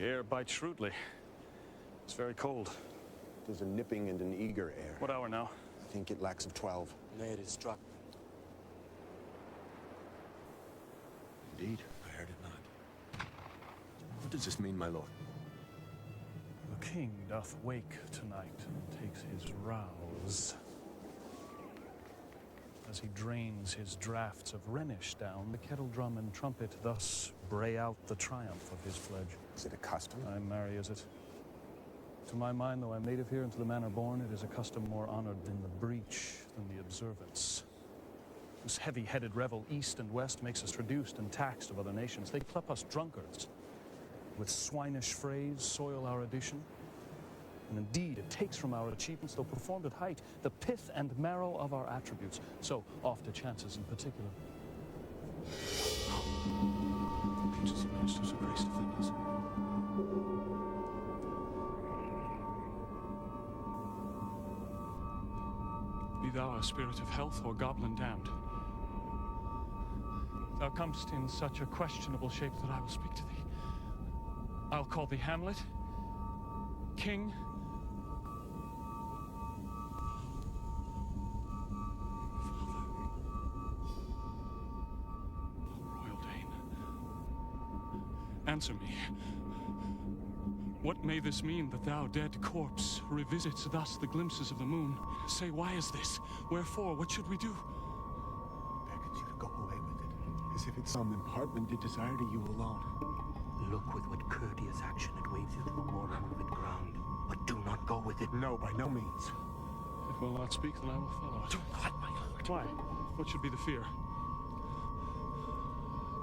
air bites shrewdly. It's very cold. There's a nipping and an eager air. What hour now? I think it lacks of 12. Nay, it is struck. Indeed, I heard it not. What does this mean, my lord? The king doth wake tonight and takes his rouse. As he drains his draughts of Rhenish down, the kettle drum and trumpet thus bray out the triumph of his pledge. Is it a custom? Aye, marry, is it? To my mind, though I'm native here and to the manor born, it is a custom more honored in the breach than the observance. This heavy-headed revel east and west makes us traduced and taxed of other nations. They plup us drunkards. With swinish phrase, soil our edition. And indeed, it takes from our achievements, though performed at height, the pith and marrow of our attributes. So, off to chances in particular. Angels and ministers of grace defend us. Be thou a spirit of health or goblin damned. Thou comest in such a questionable shape that I will speak to thee. I'll call thee Hamlet, King, Royal Dane. Answer me. What may this mean that thou, dead corpse, revisits thus the glimpses of the moon? Say, why is this? Wherefore? What should we do? Beckons you to go away with it, as if it's some impartment it desire to you alone. Look with what courteous action it waves you through more unmoved ground. But do not go with it. No, by no means. It will not speak, then I will follow it. Do not, my lord. Why? What should be the fear?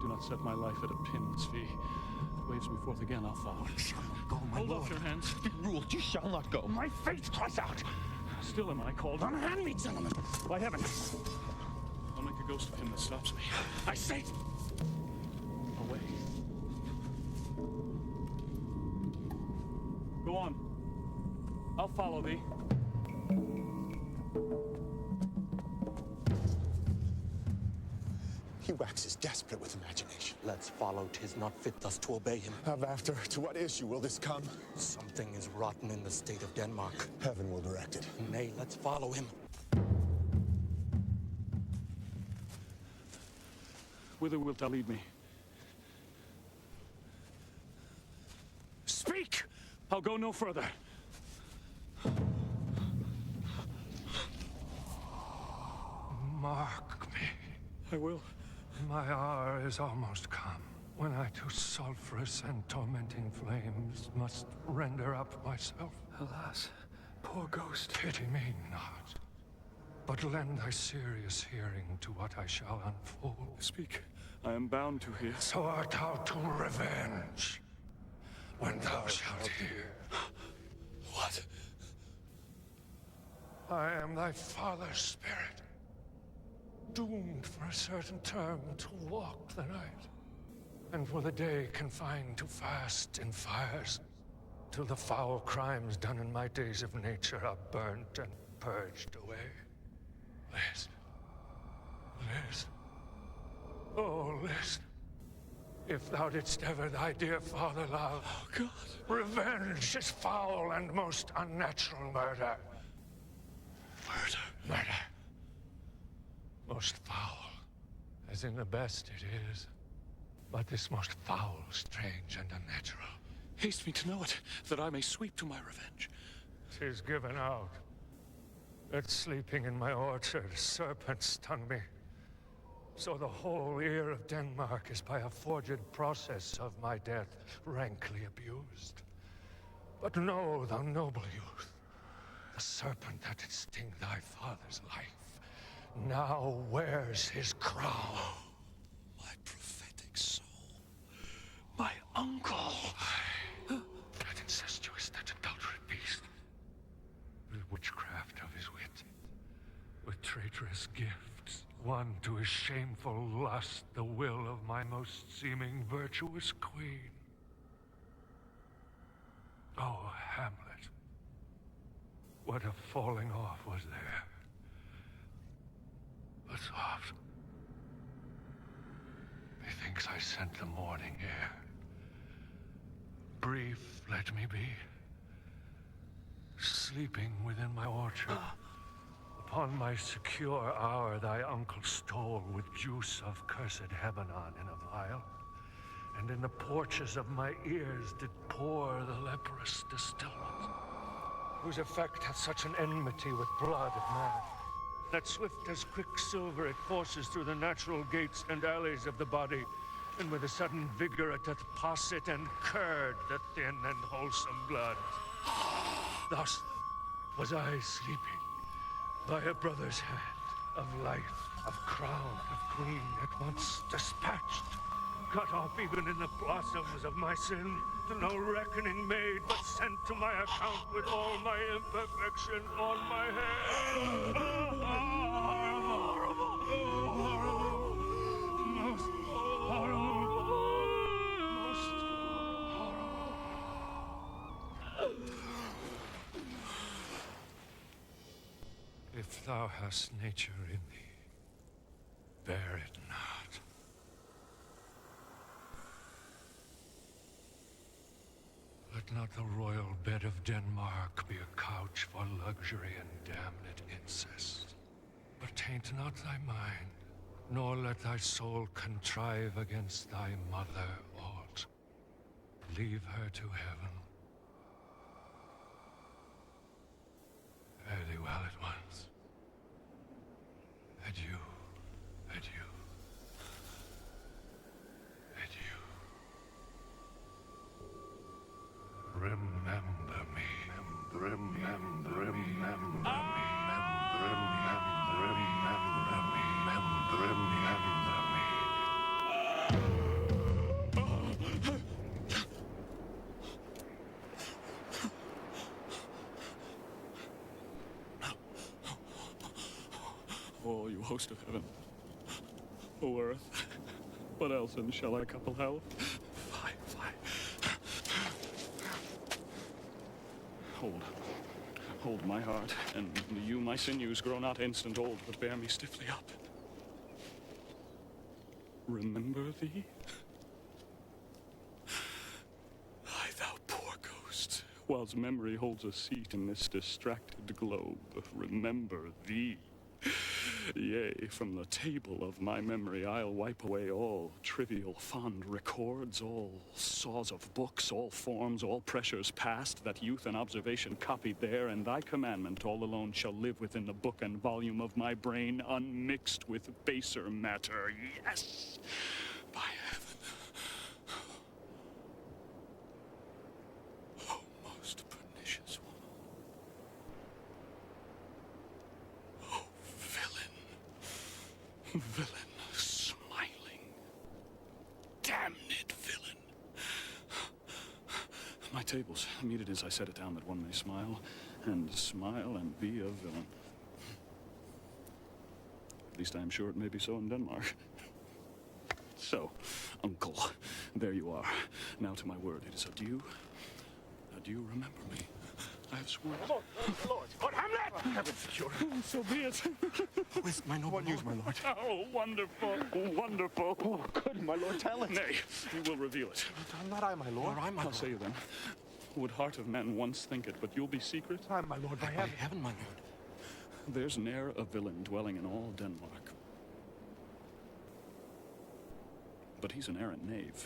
Do not set my life at a pin's fee. It waves me forth again, I'll follow. You shall not go, my Hold lord. off your hands. Be ruled, you shall not go. My fate cries out. Still am I called. Unhand me, gentlemen. By heaven. I'll make a ghost of him that stops me. I say, away. Go on. I'll follow thee. He waxes desperate with imagination. Let's follow. 'Tis not fit thus to obey him. Of after, to what issue will this come? Something is rotten in the state of Denmark. Heaven will direct it. Nay, let's follow him. Whither wilt thou lead me? Speak! I'll go no further. Mark me. I will. My hour is almost come, when I to sulphurous and tormenting flames must render up myself. Alas, poor ghost. Pity me not, but lend thy serious hearing to what I shall unfold. Speak. I am bound to hear. So art thou to revenge, when thou shalt hear. What? I am thy father's spirit, doomed for a certain term to walk the night, and for the day confined to fast in fires, till the foul crimes done in my days of nature are burnt and purged away. List. List. Oh, list. If thou didst ever thy dear father love, Oh, God. revenge is foul and most unnatural murder. Murder. Murder. Most foul, as in the best it is, but this most foul, strange, and unnatural. Haste me to know it, that I may sweep to my revenge. 'Tis given out that sleeping in my orchard, serpents stung me. So the whole ear of Denmark is by a forged process of my death rankly abused. But know, thou noble youth, the serpent that did sting thy father's life now wears his crown. My prophetic soul. My uncle. That incestuous, that adulterate beast, with witchcraft of his wit, with traitorous gifts, won to his shameful lust the will of my most seeming virtuous queen. Oh, Hamlet, what a falling off was there. But soft. Methinks I scent the morning air. brief let me be, sleeping within my orchard. Upon my secure hour thy uncle stole with juice of cursed Hebanon in a vial, and in the porches of my ears did pour the leprous distilment, whose effect hath such an enmity with blood of man, that swift as quicksilver it courses through the natural gates and alleys of the body, and with a sudden vigor it doth posset and curd the thin and wholesome blood. Thus was I sleeping, by a brother's hand, of life, of crown, of queen, at once dispatched, cut off even in the blossoms of my sin, to no reckoning made, but sent to my account with all my imperfection on my head. Horrible! Horrible! Most horrible! Most horrible! If thou hast nature in thee, bear it not. Let not the royal bed of Denmark be a couch for luxury and damned incest. But taint not thy mind, nor let thy soul contrive against thy mother aught. Leave her to heaven. Fare thee well at once. Adieu, adieu, adieu. Remember me. Remember me. Oh, you host of heaven. O earth, what else in shall I couple hell? Fie, fie. Hold my heart, and you, my sinews, grow not instant old, but bear me stiffly up. Remember thee? Aye, thou poor ghost, whilst memory holds a seat in this distracted globe, remember thee. Yea, from the table of my memory I'll wipe away all trivial fond records, all saws of books, all forms, all pressures past that youth and observation copied there, and thy commandment all alone shall live within the book and volume of my brain, unmixed with baser matter. Yes, by heaven. Oh, most pernicious one. Villain, smiling, damned villain. My tables, meet it as I set it down that one may smile and be a villain. At least I am sure it may be so in Denmark. So, uncle, there you are. Now to my word, it is adieu. Adieu, remember me. I have sworn. Lord Hamlet! Heaven secure. So be it. With my noble What news, my lord? Oh, wonderful, wonderful. Oh, good, my lord, tell it. Nay, you will reveal it. Not I, my lord. Nor I, my I'll lord. say then. Would heart of man once think it, but you'll be secret? I, my lord, by By heaven. heaven, my lord. There's ne'er a villain dwelling in all Denmark. But he's an arrant knave.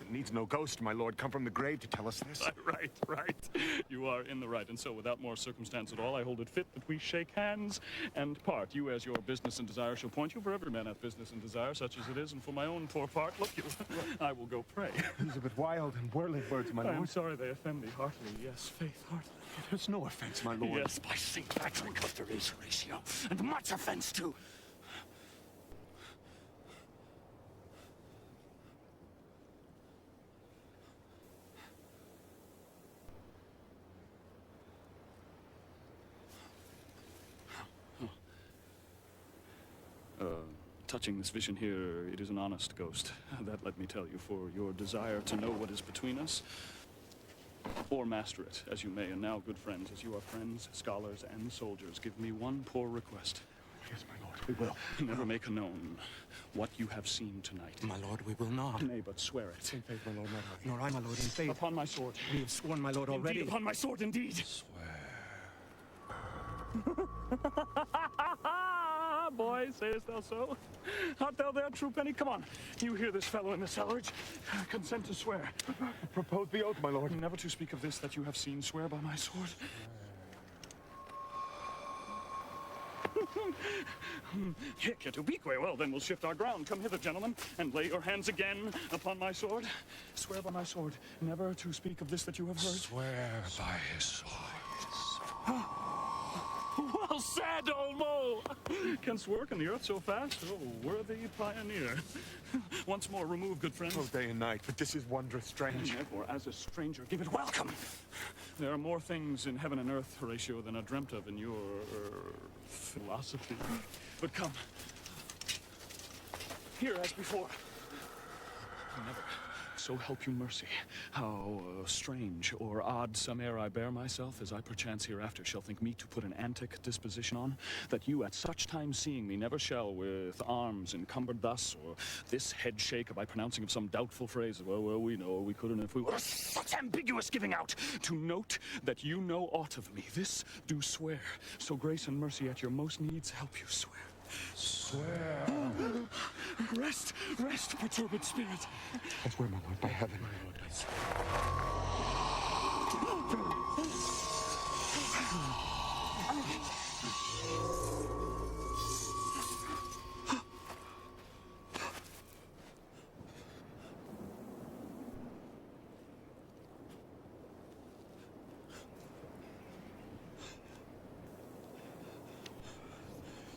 It needs no ghost, my lord, come from the grave to tell us this. Right. You are in the right, and so without more circumstance at all, I hold it fit that we shake hands and part. You as your business and desire shall point you, for every man hath business and desire, such as it is, and for my own poor part, look you, I will go pray. These are but wild and whirling words, my I am lord. sorry they offend thee heartily, yes, faith, heartily. There's no offense, my lord. Yes, by St. Patrick, but there is, Horatio, and much offense too. Touching this vision here, it is an honest ghost. That let me tell you, for your desire to know what is between us, or master it, as you may. And now, good friends, as you are friends, scholars, and soldiers, give me one poor request. Yes, my lord, we will. Never make known what you have seen tonight. My lord, we will not. Nay, but swear it. In faith, my lord, not I. Nor I, my lord, in faith. Upon my sword. We have sworn, my lord, already. Indeed, upon my sword, indeed. Swear. Boy, sayest thou so? Art thou there, true penny? Come on. You hear this fellow in the cellarage? Consent to swear. Propose the oath, my lord. Never to speak of this that you have seen. Swear by my sword. Hic et ubique. Well, then we'll shift our ground. Come hither, gentlemen, and lay your hands again upon my sword. Swear by my sword, never to speak of this that you have heard. Swear by his sword. Well said, old Mo! Canst work in the earth so fast? Oh, worthy pioneer. Once more, remove, good friends. Oh, day and night, but this is wondrous strange. Therefore, as a stranger, give it welcome. There are more things in heaven and earth, Horatio, than are dreamt of in your philosophy. But come. Here, as before. Never. So help you mercy, how strange or odd some'er I bear myself, as I perchance hereafter shall think me to put an antic disposition on, that you at such time seeing me never shall, with arms encumbered thus, or this head shake by pronouncing of some doubtful phrase, well, we know, we couldn't if we were, such ambiguous giving out, to note that you know aught of me. This do swear, so grace and mercy at your most needs help you swear. Swear. Rest, perturbed spirit. I swear, my lord, by heaven. My lord, I swear.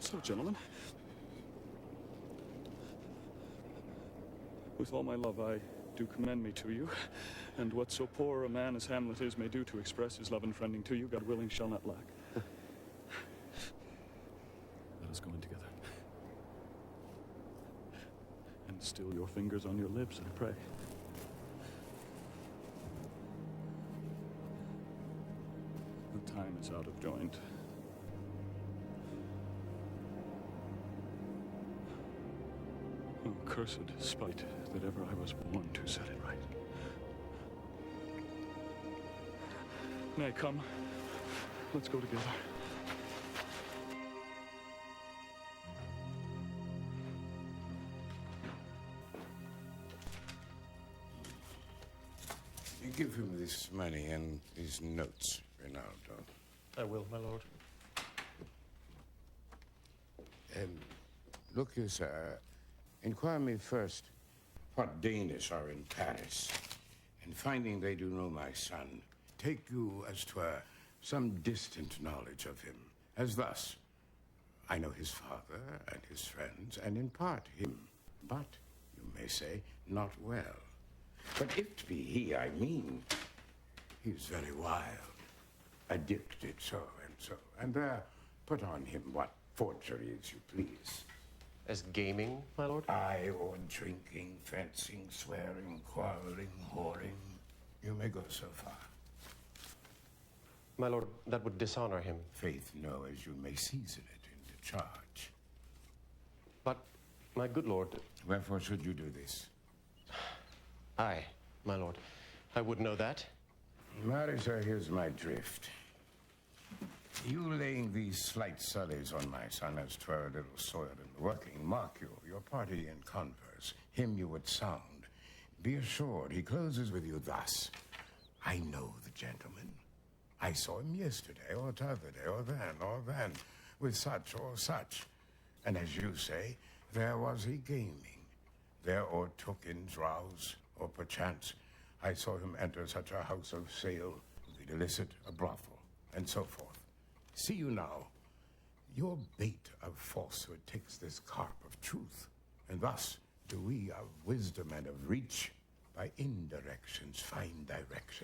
So, gentlemen, with all my love, I do commend me to you, and what so poor a man as Hamlet is may do to express his love and friending to you, God willing, shall not lack. Let us go in together. And still your fingers on your lips, I pray. The time is out of joint. Oh, cursed spite that ever I was born to set it right. Nay, come. Let's go together. You give him this money and these notes, Rinaldo. I will, my lord. Look you, sir. Inquire me first what Danish are in Paris, and finding they do know my son, take you as 'twere some distant knowledge of him, as thus: I know his father and his friends, and in part him, but, you may say, not well. But if 't be he I mean, he's very wild, addicted so, and there put on him what forgeries you please. As gaming, my lord? Aye, or drinking, fencing, swearing, quarreling, whoring. You may go so far. My lord, that would dishonor him. Faith, no, as you may season it into charge. But, my good lord... Wherefore should you do this? Aye, my lord. I would know that. Marry, sir, here's my drift. You laying these slight sullies on my son as 'twere a little soiled and working, mark you, your party in converse, him you would sound. Be assured, he closes with you thus: I know the gentleman. I saw him yesterday, or t'other day, or then, with such or such. And as you say, there was he gaming. There or took in drowse, or perchance I saw him enter such a house of sale, with illicit, a brothel, and so forth. See you now, your bait of falsehood takes this carp of truth, and thus do we of wisdom and of reach by indirections find direction.